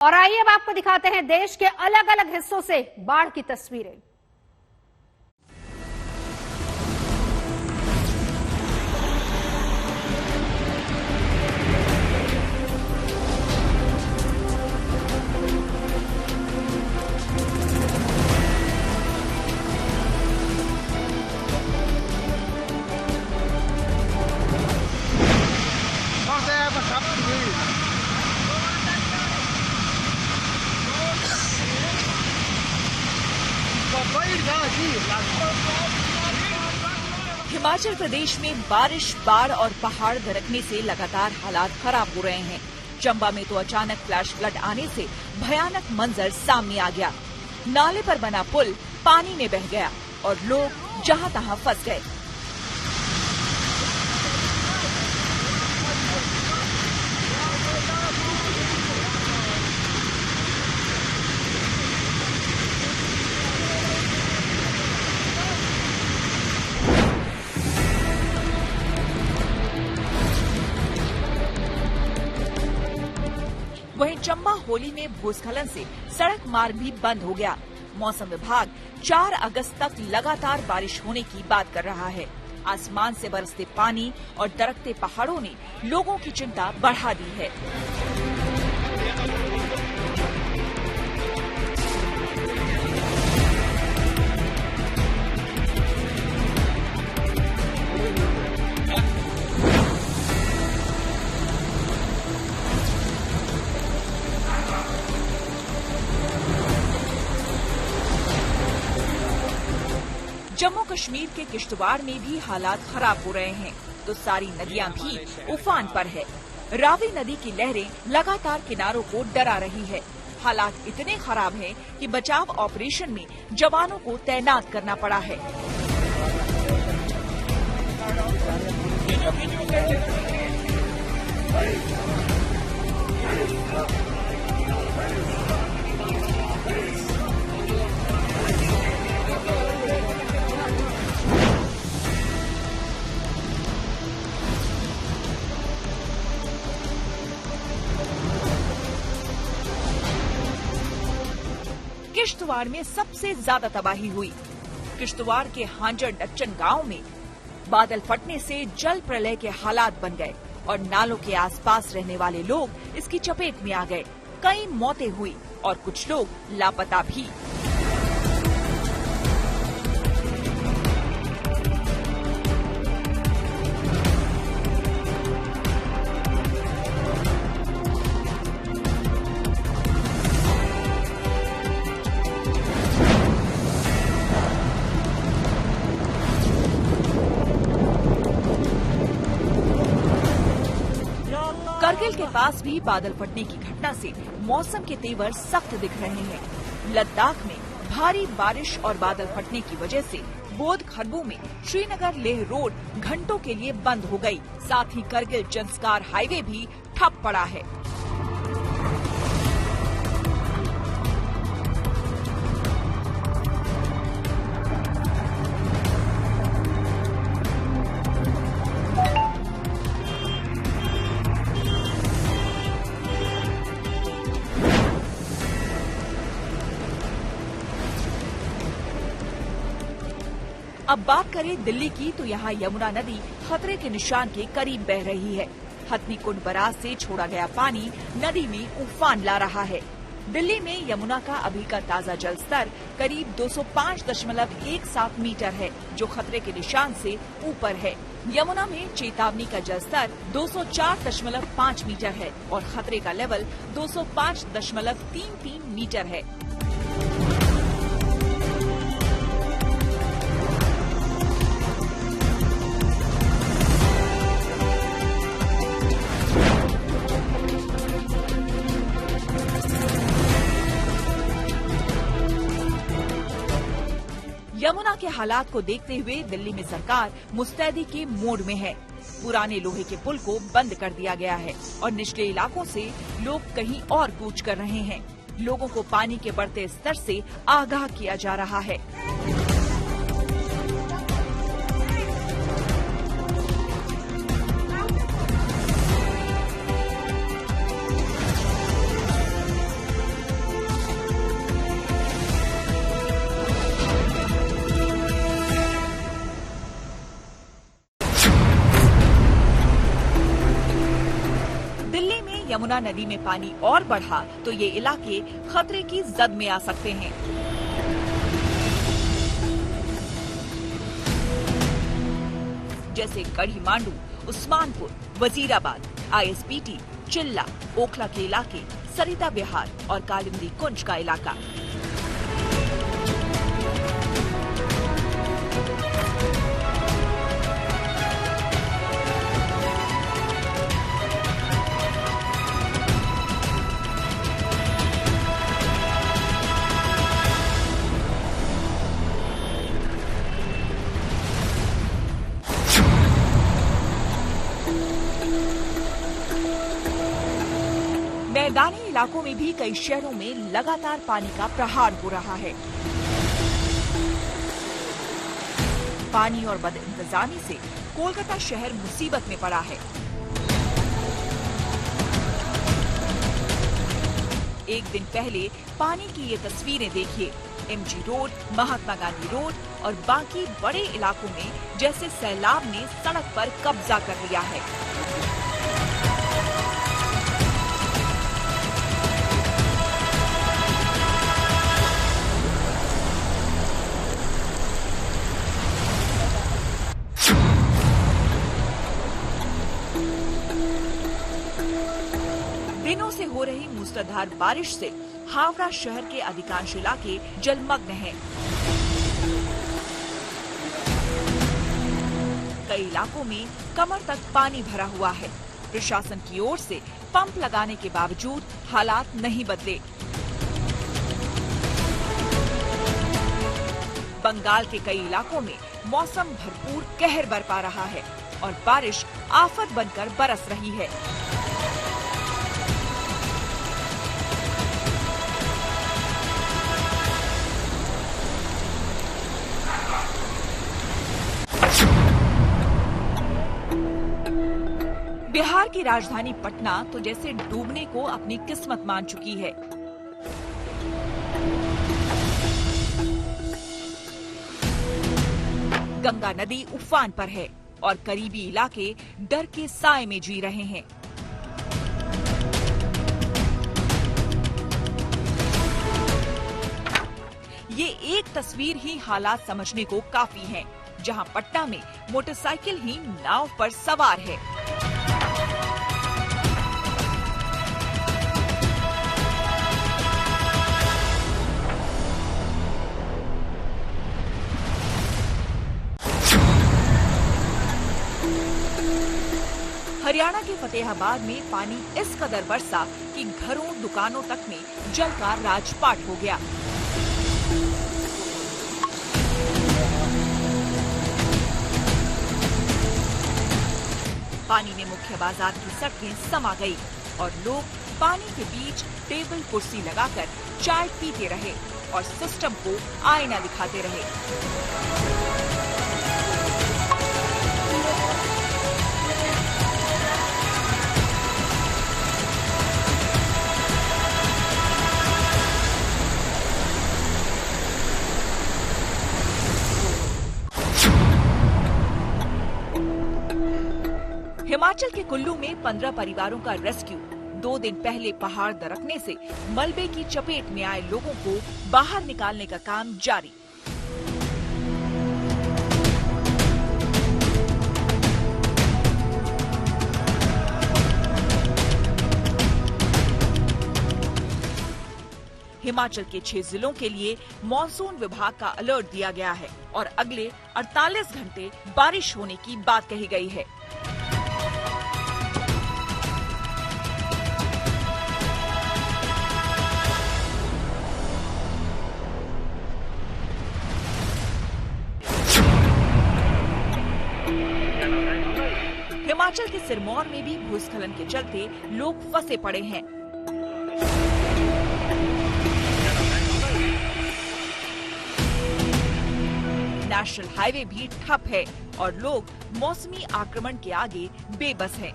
और आइए अब आपको दिखाते हैं देश के अलग अलग हिस्सों से बाढ़ की तस्वीरें। हिमाचल प्रदेश में बारिश, बाढ़ और पहाड़ दरकने से लगातार हालात खराब हो रहे हैं। चंबा में तो अचानक फ्लैश फ्लड आने से भयानक मंजर सामने आ गया। नाले पर बना पुल पानी में बह गया और लोग जहां तहां फंस गए। वहीं चंबा होली में भूस्खलन से सड़क मार्ग भी बंद हो गया। मौसम विभाग 4 अगस्त तक लगातार बारिश होने की बात कर रहा है। आसमान से बरसते पानी और दरकते पहाड़ों ने लोगों की चिंता बढ़ा दी है। जम्मू कश्मीर के किश्तवाड़ में भी हालात खराब हो रहे हैं, तो सारी नदियां भी उफान पर है। रावी नदी की लहरें लगातार किनारों को डरा रही है। हालात इतने खराब हैं कि बचाव ऑपरेशन में जवानों को तैनात करना पड़ा है। किश्तवाड़ में सबसे ज्यादा तबाही हुई। किश्तवाड़ के हांजर डच्चन गांव में बादल फटने से जल प्रलय के हालात बन गए और नालों के आसपास रहने वाले लोग इसकी चपेट में आ गए। कई मौतें हुई और कुछ लोग लापता भी। करगिल के पास भी बादल फटने की घटना से मौसम के तेवर सख्त दिख रहे हैं। लद्दाख में भारी बारिश और बादल फटने की वजह से बोध खरबू में श्रीनगर लेह रोड घंटों के लिए बंद हो गई। साथ ही करगिल जंस्कार हाईवे भी ठप पड़ा है। अब बात करें दिल्ली की, तो यहाँ यमुना नदी खतरे के निशान के करीब बह रही है। हथनीकुंड बराज से छोड़ा गया पानी नदी में उफान ला रहा है। दिल्ली में यमुना का अभी का ताजा जल स्तर करीब 205.17 मीटर है, जो खतरे के निशान से ऊपर है। यमुना में चेतावनी का जल स्तर 204.5 मीटर है और खतरे का लेवल 205.33 मीटर है। यमुना के हालात को देखते हुए दिल्ली में सरकार मुस्तैदी के मोड में है। पुराने लोहे के पुल को बंद कर दिया गया है और निचले इलाकों से लोग कहीं और कूच कर रहे हैं। लोगों को पानी के बढ़ते स्तर से आगाह किया जा रहा है। यमुना नदी में पानी और बढ़ा तो ये इलाके खतरे की जद में आ सकते हैं। जैसे गढ़ी मांडू, उस्मानपुर, वजीराबाद, ISBT, चिल्ला, ओखला के इलाके, सरिता विहार और कालिंदी कुंज का इलाका। मैदानी इलाकों में भी कई शहरों में लगातार पानी का प्रहार हो रहा है। पानी और बदइंतजामी से कोलकाता शहर मुसीबत में पड़ा है। एक दिन पहले पानी की ये तस्वीरें देखिए। MG road, Mahatma Gandhi road और बाकी बड़े इलाकों में जैसे सैलाब ने सड़क पर कब्जा कर लिया है। दिनों से हो रही मूसलाधार बारिश से हावड़ा शहर के अधिकांश इलाके जलमग्न हैं। कई इलाकों में कमर तक पानी भरा हुआ है। प्रशासन की ओर से पंप लगाने के बावजूद हालात नहीं बदले। बंगाल के कई इलाकों में मौसम भरपूर कहर बरपा रहा है और बारिश आफत बनकर बरस रही है। बिहार की राजधानी पटना तो जैसे डूबने को अपनी किस्मत मान चुकी है। गंगा नदी उफान पर है और करीबी इलाके डर के साए में जी रहे हैं। ये एक तस्वीर ही हालात समझने को काफी है, जहां पटना में मोटरसाइकिल ही नाव पर सवार है। हरियाणा के फतेहाबाद में पानी इस कदर बरसा कि घरों दुकानों तक में जल का राजपाट हो गया। पानी में मुख्य बाजार की सड़कें समा गई और लोग पानी के बीच टेबल कुर्सी लगाकर चाय पीते रहे और सिस्टम को आईना दिखाते रहे। हिमाचल के कुल्लू में 15 परिवारों का रेस्क्यू। 2 दिन पहले पहाड़ दरकने से मलबे की चपेट में आए लोगों को बाहर निकालने का काम जारी। हिमाचल के 6 जिलों के लिए मॉनसून विभाग का अलर्ट दिया गया है और अगले 48 घंटे बारिश होने की बात कही गई है। हिमाचल के सिरमौर में भी भूस्खलन के चलते लोग फंसे पड़े हैं। नेशनल हाईवे भी ठप है और लोग मौसमी आक्रमण के आगे बेबस हैं।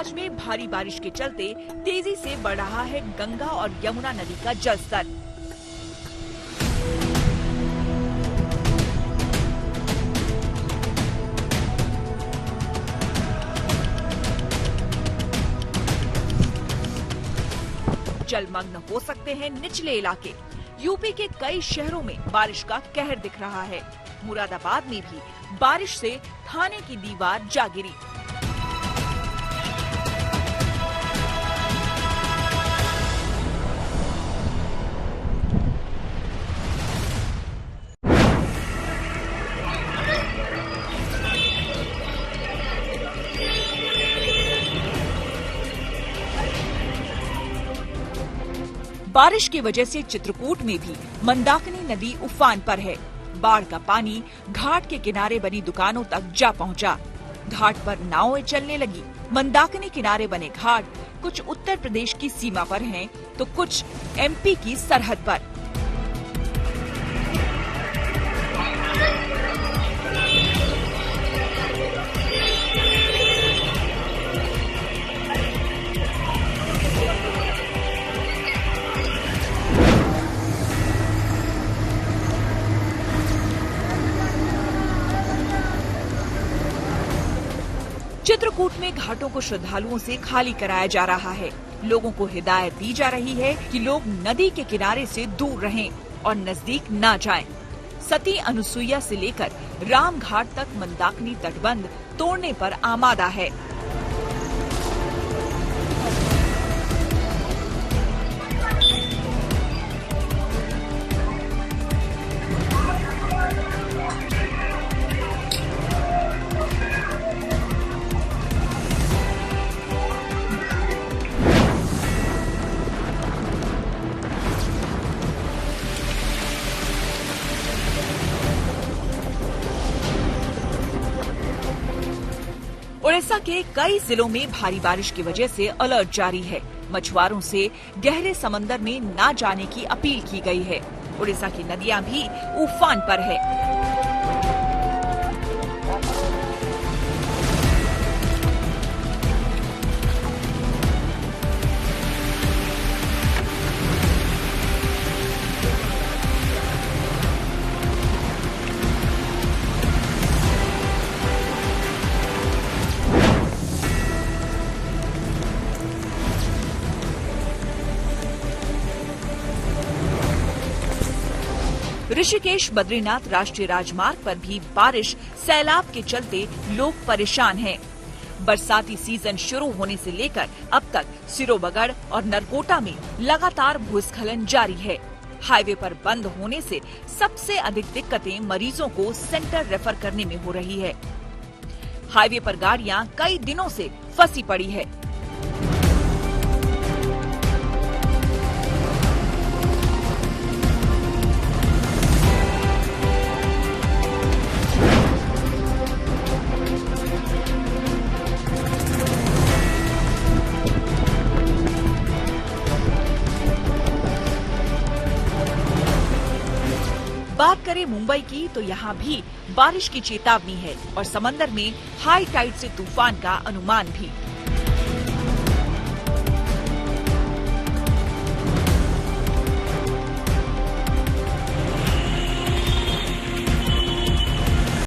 प्रयागराज में भारी बारिश के चलते तेजी से बढ़ रहा है गंगा और यमुना नदी का जलस्तर। जलमग्न हो सकते हैं निचले इलाके। यूपी के कई शहरों में बारिश का कहर दिख रहा है। मुरादाबाद में भी बारिश से थाने की दीवार जा गिरी। बारिश की वजह से चित्रकूट में भी मंदाकिनी नदी उफान पर है। बाढ़ का पानी घाट के किनारे बनी दुकानों तक जा पहुंचा। घाट पर नावें चलने लगी। मंदाकिनी किनारे बने घाट कुछ उत्तर प्रदेश की सीमा पर हैं, तो कुछ एमपी की सरहद पर। चित्रकूट में घाटों को श्रद्धालुओं से खाली कराया जा रहा है। लोगों को हिदायत दी जा रही है कि लोग नदी के किनारे से दूर रहें और नजदीक न जाएं। सती अनुसुईया से लेकर राम घाट तक मंदाकिनी तटबंध तोड़ने पर आमादा है। उड़ीसा के कई जिलों में भारी बारिश की वजह से अलर्ट जारी है। मछुआरों से गहरे समंदर में न जाने की अपील की गई है। उड़ीसा की नदियां भी उफान पर है। ऋषिकेश बद्रीनाथ राष्ट्रीय राजमार्ग पर भी बारिश सैलाब के चलते लोग परेशान हैं। बरसाती सीजन शुरू होने से लेकर अब तक सिरोबगढ़ और नरकोटा में लगातार भूस्खलन जारी है। हाईवे पर बंद होने से सबसे अधिक दिक्कतें मरीजों को सेंटर रेफर करने में हो रही है। हाईवे पर गाड़ियां कई दिनों से फंसी पड़ी है। बात करें मुंबई की तो यहाँ भी बारिश की चेतावनी है और समंदर में हाई टाइड से तूफान का अनुमान भी।